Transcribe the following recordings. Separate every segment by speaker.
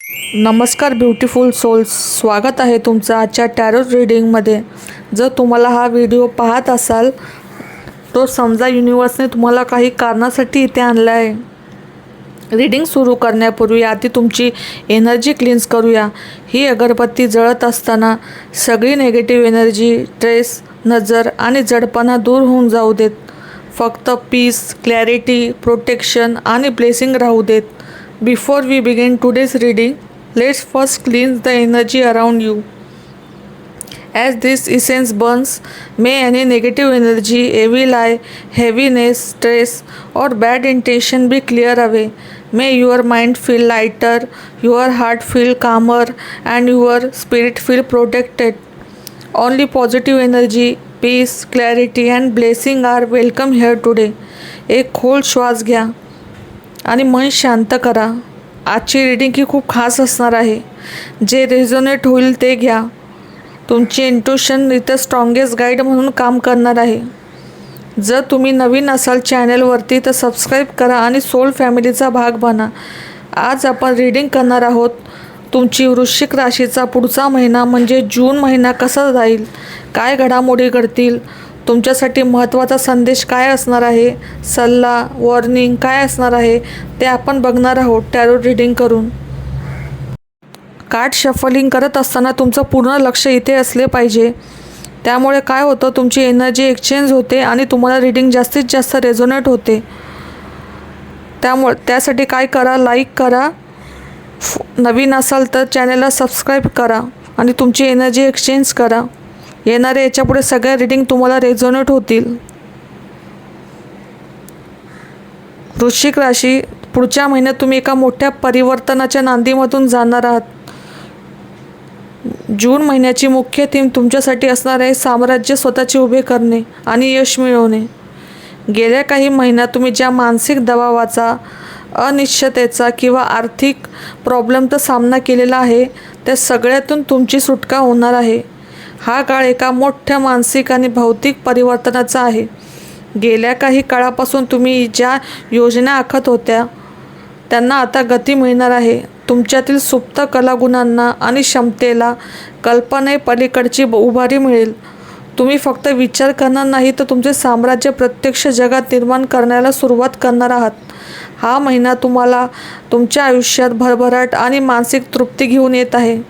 Speaker 1: नमस्कार beautiful souls, स्वागत आहे तुमचं आजच्या टॅरो रीडिंगमध्ये. जर तुम्हाला हा व्हिडिओ पाहत असाल तो समजा युनिवर्सने तुम्हाला काही कारणासाठी इथे आणलं आहे. रीडिंग सुरू करण्यापूर्वी आधी तुमची एनर्जी क्लीन्स करूया. ही अगरबत्ती जळत असताना सगळी नेगेटिव्ह एनर्जी, स्ट्रेस, नजर आणि जडपणा दूर होऊन जाऊ देत. फक्त पीस, क्लॅरिटी, प्रोटेक्शन आणि ब्लेसिंग राहू देत. Before we begin today's reading, let's first cleanse the energy around you. As this essence burns, may any negative energy, evil eye, heaviness, stress, or bad intention be cleared away. May your mind feel lighter, your heart feel calmer, and your spirit feel protected. Only positive energy, peace, clarity, and blessing are welcome here today. एक खोल श्वास घ्या आणि मन शांत करा. आजची reading ही खूप खास असणार आहे. जे रेझोनेट होईल ते घ्या. तुमची इंट्युशन इथं स्ट्रॉंगेस्ट गाईड म्हणून काम करणार आहे. जर तुम्ही नवीन असाल चॅनलवरती तर सबस्क्राईब करा आणि सोल फॅमिलीचा भाग बना. आज आपण रीडिंग करणार आहोत तुमची वृश्चिक राशीचा पुढचा महिना म्हणजे जून महिना कसा जाईल, काय घडामोडी घडतील, तुमच्यासाठी महत्त्वाचा संदेश काय असणार आहे, सल्ला, वॉर्निंग काय असणार आहे ते आपण बघणार आहोत टॅरो रीडिंग करून. कार्ड शफलिंग करत असताना तुमचं पूर्ण लक्ष इथे असले पाहिजे. त्यामुळे काय होतं, तुमची एनर्जी एक्सचेंज होते आणि तुम्हाला रीडिंग जास्तीत जास्त रेझोनेट होते. त्यासाठी काय करा, लाईक करा, नवीन असाल तर चॅनलला सबस्क्राईब करा आणि तुमची एनर्जी एक्सचेंज करा. येणारे याच्यापुढे सगळ्या रीडिंग तुम्हाला रेझोनेट होतील. वृश्चिक राशी, पुढच्या महिन्यात तुम्ही एका मोठ्या परिवर्तनाच्या नांदीमधून जाणार आहात. जून महिन्याची मुख्य थीम तुमच्यासाठी असणार आहे साम्राज्य स्वतःचे उभे करणे आणि यश मिळवणे. गेल्या काही महिन्यात तुम्ही ज्या मानसिक दबावाचा, अनिश्चिततेचा किंवा आर्थिक प्रॉब्लेमचा सामना केलेला आहे त्या सगळ्यातून तुमची सुटका होणार आहे. हा काळ एका मोठ्या मानसिक आणि भौतिक परिवर्तनाचा आहे. गेल्या काही काळापासून तुम्ही ज्या योजना आखत होत्या त्यांना आता गती मिळणार आहे. तुमच्यातील सुप्त कलागुणांना आणि क्षमतेला कल्पनेपलीकडची उभारी मिळेल. तुम्ही फक्त विचार करणार नाही तर तुमचे साम्राज्य प्रत्यक्ष जगात निर्माण करण्याला सुरुवात करणार आहात. हा महिना तुम्हाला तुमच्या आयुष्यात भरभराट आणि मानसिक तृप्ती घेऊन येत आहे.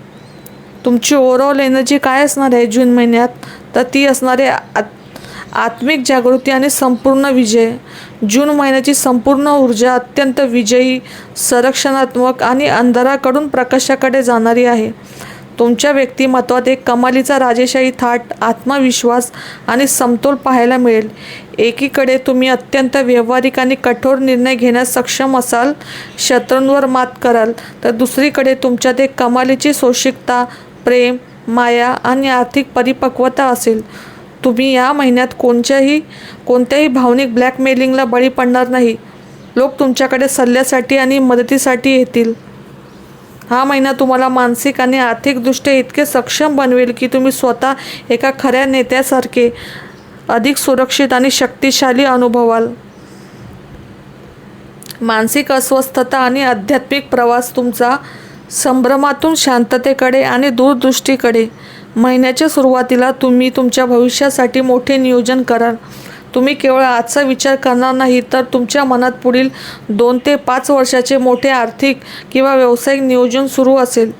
Speaker 1: तुमची ओव्हरऑल एनर्जी काय असणार आहे जून महिन्यात, तर ती असणार आहे आत्मिक जागृती आणि संपूर्ण विजय. जून महिन्याची संपूर्ण ऊर्जा अत्यंत विजयी, संरक्षणात्मक आणि अंधाराकडून प्रकाशाकडे जाणारी आहे. तुमच्या व्यक्तिमत्वात एक कमालीचा राजेशाही थाट, आत्मविश्वास आणि समतोल पाहायला मिळेल. एकीकडे तुम्ही अत्यंत व्यावहारिक आणि कठोर निर्णय घेण्यास सक्षम असाल, शत्रूंवर मात कराल, तर दुसरीकडे तुमच्यात एक कमालीची सोशिकता, प्रेम, माया आणि आर्थिक परिपक्वता असेल. तुम्ही या महिन्यात कोणत्याही भावनिक ब्लॅकमेलिंगला बळी पडणार नाही. लोक तुमच्याकडे सल्ल्यासाठी आणि मदतीसाठी येतील. हा महिना तुम्हाला मानसिक आणि आर्थिकदृष्ट्या इतके सक्षम बनवेल की तुम्ही स्वतः एका खऱ्या नेत्यासारखे अधिक सुरक्षित आणि शक्तिशाली अनुभवाल. मानसिक अस्वस्थता आणि आध्यात्मिक प्रवास तुमचा संभ्रमातून शांततेकडे आणि दूरदृष्टीकडे. महिन्याच्या सुरुवातीला तुम्ही तुमच्या भविष्यासाठी मोठे नियोजन कराल. तुम्ही केवळ आजचा विचार करणार नाही तर तुमच्या मनात पुढील 2 ते 5 वर्षाचे मोठे आर्थिक किंवा व्यावसायिक नियोजन सुरू असेल.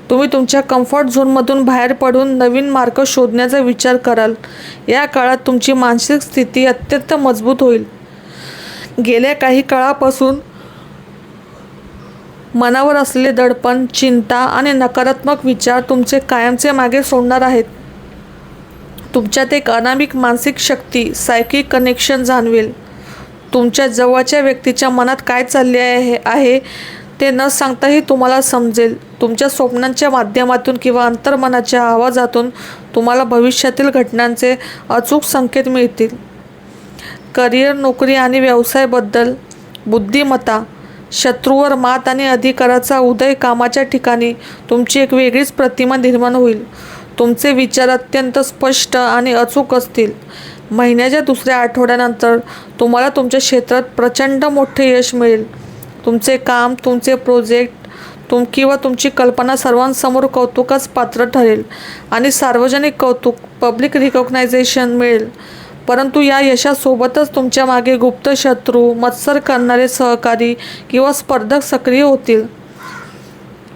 Speaker 1: तुम्ही तुमच्या कम्फर्ट झोनमधून बाहेर पडून नवीन मार्ग शोधण्याचा विचार कराल. या काळात तुमची मानसिक स्थिती अत्यंत मजबूत होईल. गेल्या काही काळापासून मनावर असलेले दडपण, चिंता आणि नकारात्मक विचार तुमचे कायमचे मागे सोडणार आहेत. तुमच्यात एक अनामिक मानसिक शक्ती, सायकिक कनेक्शन जाणवेल. तुमच्या जवळच्या व्यक्तीच्या मनात काय चालले आहे ते न सांगताही तुम्हाला समजेल. तुमच्या स्वप्नांच्या माध्यमातून किंवा अंतर्मनाच्या आवाजातून तुम्हाला भविष्यातील घटनांचे अचूक संकेत मिळतील. करिअर, नोकरी आणि व्यवसायाबद्दल बुद्धिमत्ता, शत्रूवर मात आणि अधिकाराचा उदय. कामाच्या ठिकाणी तुमची एक वेगळीच प्रतिमा निर्माण होईल. तुमचे विचार अत्यंत स्पष्ट आणि अचूक असतील. महिन्याच्या दुसऱ्या आठवड्यानंतर तुम्हाला तुमच्या क्षेत्रात प्रचंड मोठे यश मिळेल. तुमचे काम, तुमचे प्रोजेक्ट किंवा तुमची कल्पना सर्वांसमोर कौतुकास पात्र ठरेल आणि सार्वजनिक कौतुक पब्लिक रिकॉग्नायझेशन मिळेल. परंतु या यशासोबतच तुमच्या मागे गुप्त शत्रू, मत्सर करणारे सहकारी किंवा स्पर्धक सक्रिय होतील.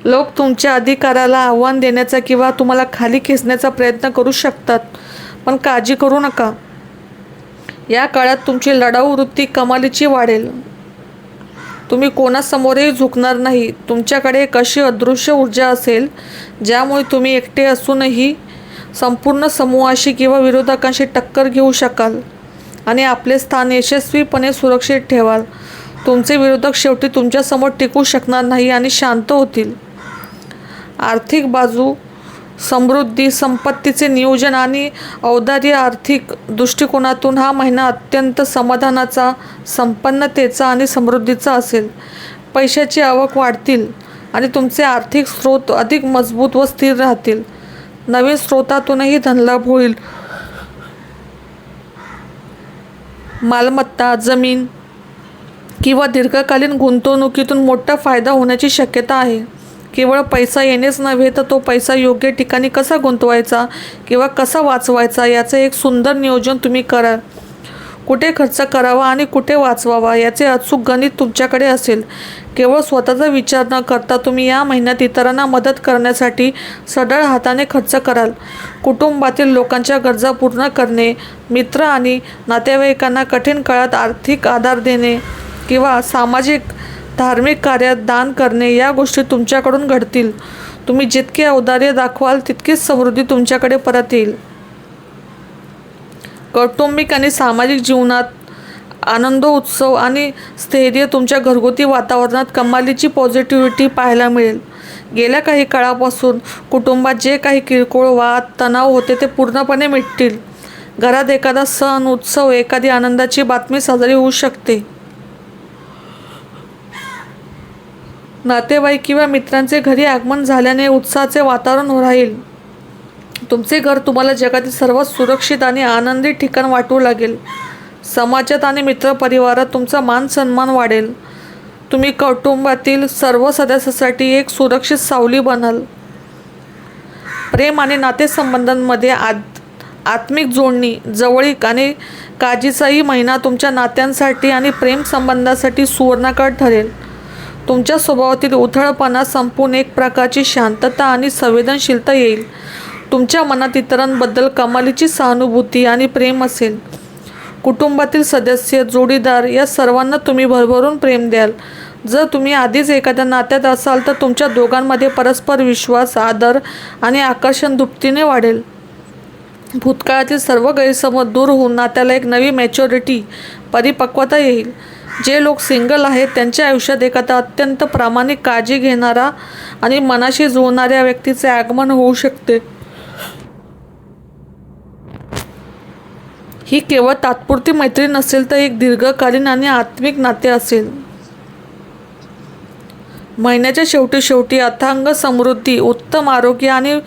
Speaker 1: लोक तुमच्या अधिकाराला आव्हान देण्याचा किंवा तुम्हाला खाली खेचण्याचा प्रयत्न करू शकतात. पण काळजी करू नका, या काळात तुमची लढाऊ वृत्ती कमालीची वाढेल. तुम्ही कोणासमोरही झुकणार नाही. तुमच्याकडे एक अशी अदृश्य ऊर्जा असेल ज्यामुळे तुम्ही एकटे असूनही संपूर्ण समूहाशी किंवा विरोधकांशी टक्कर घेऊ शकाल आणि आपले स्थान यशस्वीपणे सुरक्षित ठेवाल. तुमचे विरोधक शेवटी तुमच्यासमोर टिकू शकणार नाही आणि शांत होतील. आर्थिक बाजू, समृद्धी, संपत्तीचे नियोजन आणि औदार्य. आर्थिक दृष्टिकोनातून हा महिना अत्यंत समाधानाचा, संपन्नतेचा आणि समृद्धीचा असेल. पैशाची आवक वाढतील आणि तुमचे आर्थिक स्रोत अधिक मजबूत व स्थिर राहतील. नवीन स्रोतातूनही धनलाभ होईल. मालमत्ता, जमीन किंवा दीर्घकालीन गुंतवणुकीतून मोठा फायदा होण्याची शक्यता आहे. केवळ पैसा येणेच नव्हे तर तो पैसा योग्य ठिकाणी कसा गुंतवायचा किंवा कसा वाचवायचा याचे एक सुंदर नियोजन तुम्ही करा. कुठे खर्च करावा आणि कुठे वाचवावा याचे अचूक गणित तुमच्याकडे असेल. केवळ स्वतःचा विचार न करता तुम्ही या महिन्यात इतरांना मदत करण्यासाठी सढळ हाताने खर्च कराल. कुटुंबातील लोकांच्या गरजा पूर्ण करणे, मित्र आणि नातेवाईकांना कठीण काळात आर्थिक आधार देणे किंवा सामाजिक धार्मिक कार्यात दान करणे या गोष्टी तुमच्याकडून घडतील. तुम्ही जितके औदार्य दाखवाल तितकीच समृद्धी तुमच्याकडे परत येईल. कौटुंबिक आणि सामाजिक जीवनात आनंदोत्सव आणि स्थैर्य. तुमच्या घरगुती वातावरणात कमालीची पॉझिटिव्हिटी पाहायला मिळेल. गेल्या काही काळापासून कुटुंबात जे काही किरकोळ वाद, तणाव होते ते पूर्णपणे मिटतील. घरात एखादा सण, उत्सव, एखादी आनंदाची बातमी साजरी होऊ शकते. नातेवाईक किंवा मित्रांचे घरी आगमन झाल्याने उत्साहाचे वातावरण राहील. तुमचे घर तुम्हाला जगातील सर्वात सुरक्षित आणि आनंदी ठिकाण वाटू लागेल. समाजात आणि मित्रपरिवारात तुमचा मान सन्मान वाढेल. तुम्ही कुटुंबातील सर्व सदस्यांसाठी एक सुरक्षित सावली बनाल. प्रेम आणि नातेसंबंधांमध्ये आत्मिक जोडणी, जवळीक आणि काळजीचाही महिना तुमच्या नात्यांसाठी आणि प्रेमसंबंधासाठी सुवर्णकाळ ठरेल. तुमच्या स्वभावातील उथळपणा संपून एक प्रकारची शांतता आणि संवेदनशीलता येईल. तुमच्या मनात इतरांबद्दल कमालीची सहानुभूती आणि प्रेम असेल. कुटुंबातील सदस्य, जोडीदार या सर्वांना तुम्ही भरभरून प्रेम द्याल. जर तुम्ही आधीच एखाद्या नात्यात असाल तर तुमच्या दोघांमध्ये परस्पर विश्वास, आदर आणि आकर्षण दुपटीने वाढेल. भूतकाळातील सर्व गैरसमज दूर होऊन नात्याला एक नवी मॅच्युरिटी, परिपक्वता येईल. जे लोक सिंगल आहेत त्यांच्या आयुष्यात एखादा अत्यंत प्रामाणिक, काळजी घेणारा आणि मनाशी जुळणाऱ्या व्यक्तीचे आगमन होऊ शकते. ही केवळ तात्पुरती मैत्री नसेल तर एक दीर्घकालीन आणि आत्मिक नाते असेल. महिन्याच्या शेवटी अथांग समृद्धी, उत्तम आरोग्य आणि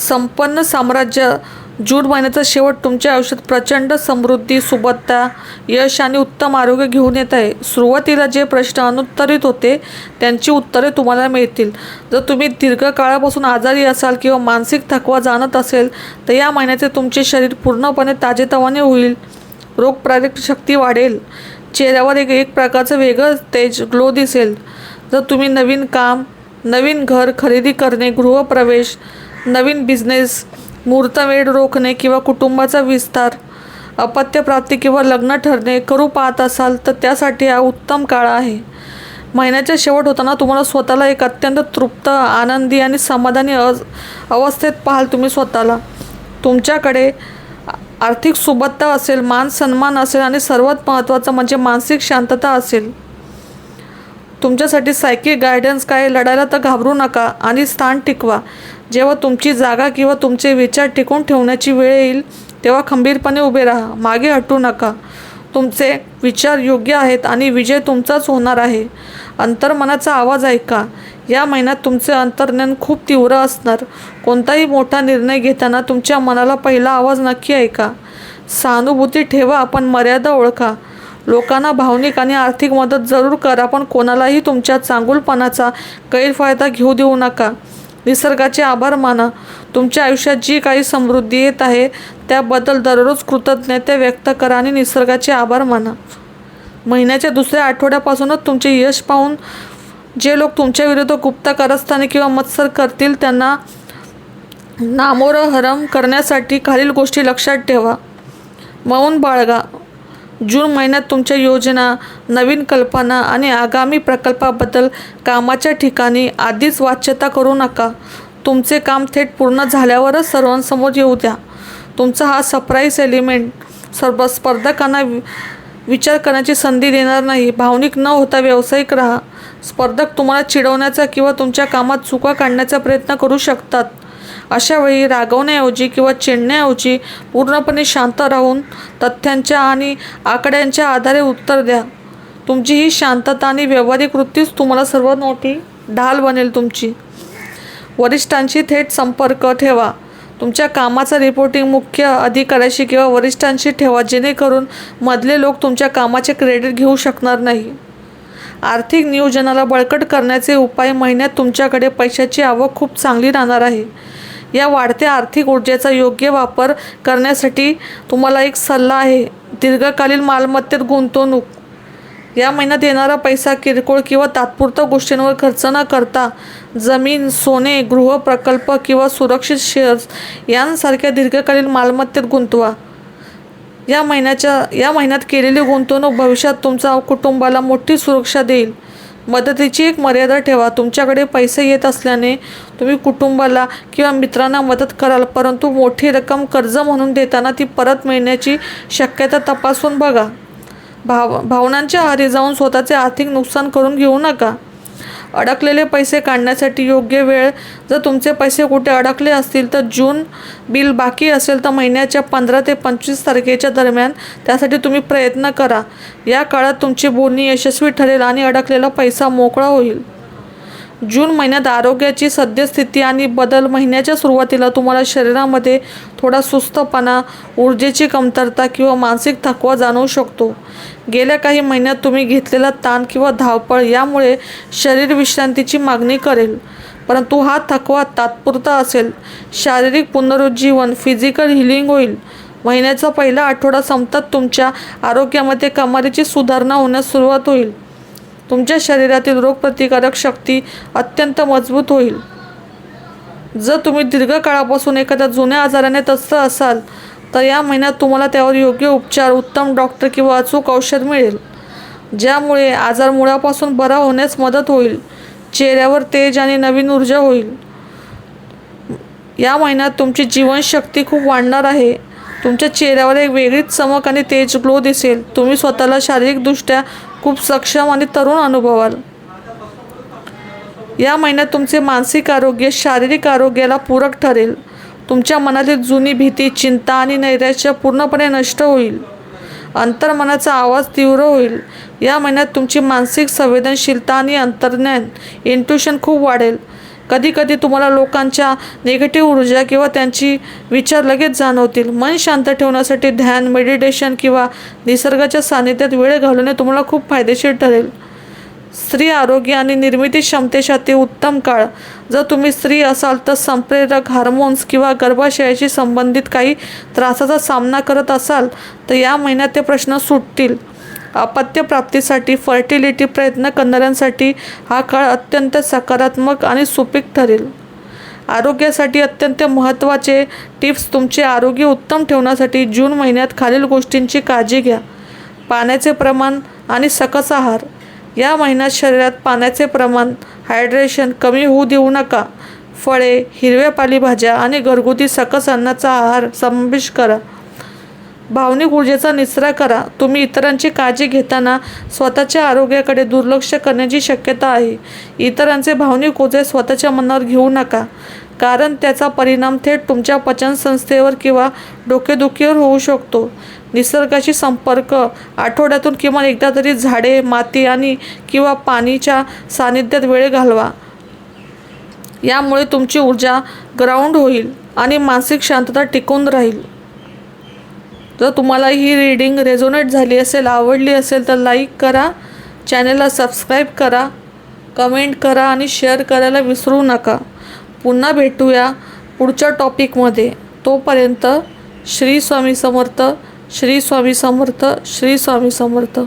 Speaker 1: संपन्न साम्राज्य. जून महिन्याचा शेवट तुमच्या आयुष्यात प्रचंड समृद्धी, सुबत्ता, यश आणि उत्तम आरोग्य घेऊन येत आहे. सुरुवातीला जे प्रश्न अनुत्तरित होते त्यांची उत्तरे तुम्हाला मिळतील. जर तुम्ही दीर्घकाळापासून आजारी असाल किंवा मानसिक थकवा जाणत असेल तर या महिन्याचे तुमचे शरीर पूर्णपणे ताजेतवाने होईल. रोगप्रतिकारक शक्ती वाढेल. चेहऱ्यावर एक प्रकारचं वेगळं तेज, ग्लो दिसेल. जर तुम्ही नवीन काम, नवीन घर खरेदी करणे, गृहप्रवेश, नवीन बिझनेस, मुहूर्तमेढ रोखणे किंवा कुटुंबाचा विस्तार, अपत्यप्राप्ती किंवा लग्न ठरणे करू पाहत असाल तर त्यासाठी हा उत्तम काळ आहे. महिन्याच्या शेवट होताना तुम्हाला स्वतःला एक अत्यंत तृप्त, आनंदी आणि समाधानी अवस्थेत पाहाल. तुम्ही स्वतःला, तुमच्याकडे आर्थिक सुबत्ता असेल, मान सन्मान असेल आणि सर्वात महत्त्वाचं म्हणजे मानसिक शांतता असेल. तुमच्यासाठी सायकिक गायडन्स काय. लढायला तर घाबरू नका आणि स्थान टिकवा. जेव्हा तुमची जागा किंवा तुमचे विचार टिकवून ठेवण्याची वेळ येईल तेव्हा खंबीरपणे उभे राहा. मागे हटू नका. तुमचे विचार योग्य आहेत आणि विजय तुमचाच होणार आहे. अंतर्मनाचा आवाज ऐका. या महिन्यात तुमचे अंतर्ज्ञान खूप तीव्र असणार. कोणताही मोठा निर्णय घेताना तुमच्या मनाला पहिला आवाज नक्की ऐका. सहानुभूती ठेवा, पण मर्यादा ओळखा. लोकांना भावनिक आणि आर्थिक मदत जरूर करा, पण कोणालाही तुमच्या चांगुलपणाचा गैरफायदा घेऊ देऊ नका. निसर्गाचे आभार माना. तुमच्या आयुष्यात जी काही समृद्धी येत आहे त्याबद्दल दररोज कृतज्ञता व्यक्त करा आणि निसर्गाचे आभार माना. महिन्याच्या दुसऱ्या आठवड्यापासूनच तुमचे यश पाहून जे लोक तुमच्या विरुद्ध गुप्त कारस्थाने किंवा मत्सर करतील त्यांना नामोहरम करण्यासाठी खालील गोष्टी लक्षात ठेवा. मौन बाळगा. जून महिन्यात तुमच्या योजना, नवीन कल्पना आणि आगामी प्रकल्पाबद्दल कामाच्या ठिकाणी आधीच वाच्यता करू नका. तुमचे काम थेट पूर्ण झाल्यावरच सर्वांसमोर येऊ द्या. तुमचा हा सरप्राईज एलिमेंट सर्व स्पर्धकांना विचार करण्याची संधी देणार नाही. भावनिक न होता व्यावसायिक राहा. स्पर्धक तुम्हाला चिडवण्याचा किंवा तुमच्या कामात चुका काढण्याचा प्रयत्न करू शकतात. अशा वेळी रागवण्याऐवजी किंवा चिडण्याऐवजी पूर्णपणे शांत राहून तथ्यांच्या आणि आकड्यांच्या आधारे उत्तर द्या. तुमची ही शांतता आणि व्यावहारिक वृत्तीच तुम्हाला सर्वात मोठी ढाल बनेल. तुमची वरिष्ठांशी थेट संपर्क ठेवा. तुमच्या कामाचा रिपोर्टिंग मुख्य अधिकाऱ्याशी किंवा वरिष्ठांशी ठेवा, जेणेकरून मधले लोक तुमच्या कामाचे क्रेडिट घेऊ शकणार नाही. आर्थिक नियोजनाला बळकट करण्याचे उपाय. महिन्यात तुमच्याकडे पैशाची आवक खूप चांगली राहणार आहे. या वाढत्या आर्थिक ऊर्जेचा योग्य वापर करण्यासाठी तुम्हाला एक सल्ला आहे. दीर्घकालीन मालमत्तेत गुंतवणूक. या महिन्यात येणारा पैसा किरकोळ किंवा तात्पुरत्या गोष्टींवर खर्च न करता जमीन, सोने, गृह प्रकल्प किंवा सुरक्षित शेअर्स यांसारख्या दीर्घकालीन मालमत्तेत गुंतवा. या महिन्यात केलेली गुंतवणूक भविष्यात तुमच्या कुटुंबाला मोठी सुरक्षा देईल. मदतीची एक मर्यादा ठेवा. तुमच्याकडे पैसे येत असल्याने तुम्ही कुटुंबाला किंवा मित्रांना मदत कराल, परंतु मोठी रक्कम कर्ज म्हणून देताना ती परत मिळण्याची शक्यता तपासून बघा. भावनांच्या आहारी जाऊन स्वतःचे आर्थिक नुकसान करून घेऊ नका. अडकलेले पैसे काढण्यासाठी योग्य वेळ. जर तुमचे पैसे कुठे अडकले असतील तर जून बिल बाकी असेल तर महिन्याच्या 15 ते 25 तारखेच्या दरम्यान त्यासाठी तुम्ही प्रयत्न करा. या काळात तुमची बोलणी यशस्वी ठरेल आणि अडकलेला पैसा मोकळा होईल. जून महिन्यात आरोग्याची सद्यस्थिती आणि बदल. महिन्याच्या सुरुवातीला तुम्हाला शरीरामध्ये थोडा सुस्तपणा, ऊर्जेची कमतरता किंवा मानसिक थकवा जाणवू शकतो. गेल्या काही महिन्यात तुम्ही घेतलेला ताण किंवा धावपळ यामुळे शरीर विश्रांतीची मागणी करेल, परंतु हा थकवा तात्पुरता असेल. शारीरिक पुनरुज्जीवन, फिजिकल हिलिंग होईल. महिन्याचा पहिला आठवडा संपतात तुमच्या आरोग्यामध्ये कमालीची सुधारणा होण्यास सुरुवात होईल. तुमच्या शरीरातील रोगप्रतिकारक शक्ती अत्यंत मजबूत होईल. जर तुम्ही दीर्घकाळापासून एखाद्या जुन्या आजाराने त्रस्त असाल तर या महिन्यात तुम्हाला त्यावर योग्य उपचार, उत्तम डॉक्टर किंवा अचूक औषध मिळेल, ज्यामुळे आजार मुळापासून बरा होण्यास मदत होईल. चेहऱ्यावर तेज आणि नवीन ऊर्जा होईल. या महिन्यात तुमची जीवनशक्ती खूप वाढणार आहे. तुमच्या चेहऱ्यावर एक वेगळीच चमक आणि तेज ग्लो दिसेल. तुम्ही स्वतःला शारीरिकदृष्ट्या खूप सक्षम आणि तरुण अनुभवाल. या महिन्यात तुमचे मानसिक आरोग्य शारीरिक आरोग्याला पूरक ठरेल. तुमच्या मनातील जुनी भीती, चिंता आणि नैराश्य पूर्णपणे नष्ट होईल. अंतर्मनाचा आवाज तीव्र होईल. या महिन्यात तुमची मानसिक संवेदनशीलता आणि अंतर्ज्ञान इंट्युशन खूप वाढेल. कधीकधी तुम्हाला लोकांच्या निगेटिव्ह ऊर्जा किंवा त्यांची विचार लगेच जाणवतील. मन शांत ठेवण्यासाठी ध्यान, मेडिटेशन किंवा निसर्गाच्या सानिध्यात वेळ घालवणे तुम्हाला खूप फायदेशीर ठरेल. स्त्री आरोग्य आणि निर्मिती क्षमतेसाठी उत्तम काळ. जर तुम्ही स्त्री असाल तर संप्रेरक हार्मोन्स किंवा गर्भाशयाशी संबंधित काही त्रासाचा सामना करत असाल तर या महिन्यात ते प्रश्न सुटतील. अपत्य प्राप्तीसाठी फर्टिलिटी प्रयत्न करणाऱ्यांसाठी हा काळ अत्यंत सकारात्मक आणि सुपीक ठरेल. आरोग्यासाठी अत्यंत महत्त्वाचे टिप्स. तुमचे आरोग्य उत्तम ठेवण्यासाठी जून महिन्यात खालील गोष्टींची काळजी घ्या. पाण्याचे प्रमाण आणि सकस आहार. या महिन्यात शरीरात पाण्याचे प्रमाण, हायड्रेशन कमी होऊ देऊ नका. फळे, हिरव्या पालेभाज्या आणि घरगुती सकस अन्नाचा आहार समावेश करा. भावनिक ऊर्जेचा निचरा करा. तुम्ही इतरांची काळजी घेताना स्वतःच्या आरोग्याकडे दुर्लक्ष करण्याची शक्यता आहे. इतरांचे भावनिक ओझे स्वतःच्या मनावर घेऊ नका, कारण त्याचा परिणाम थेट तुमच्या पचनसंस्थेवर किंवा डोकेदुखीवर होऊ शकतो. निसर्गाशी संपर्क. आठवड्यातून किमान एकदा तरी झाडे, माती आणि किंवा पाणीच्या सानिध्यात वेळ घालवा. यामुळे तुमची ऊर्जा ग्राउंड होईल आणि मानसिक शांतता टिकून राहील. जर तुम्हाला ही रीडिंग रेझोनेट झाली असेल, आवडली असेल तर लाईक करा, चॅनलला सबस्क्राईब करा, कमेंट करा आणि शेअर करायला विसरू नका. पुन्हा भेटूया पुढच्या टॉपिकमध्ये. तोपर्यंत श्री स्वामी समर्थ, श्री स्वामी समर्थ, श्री स्वामी समर्थ.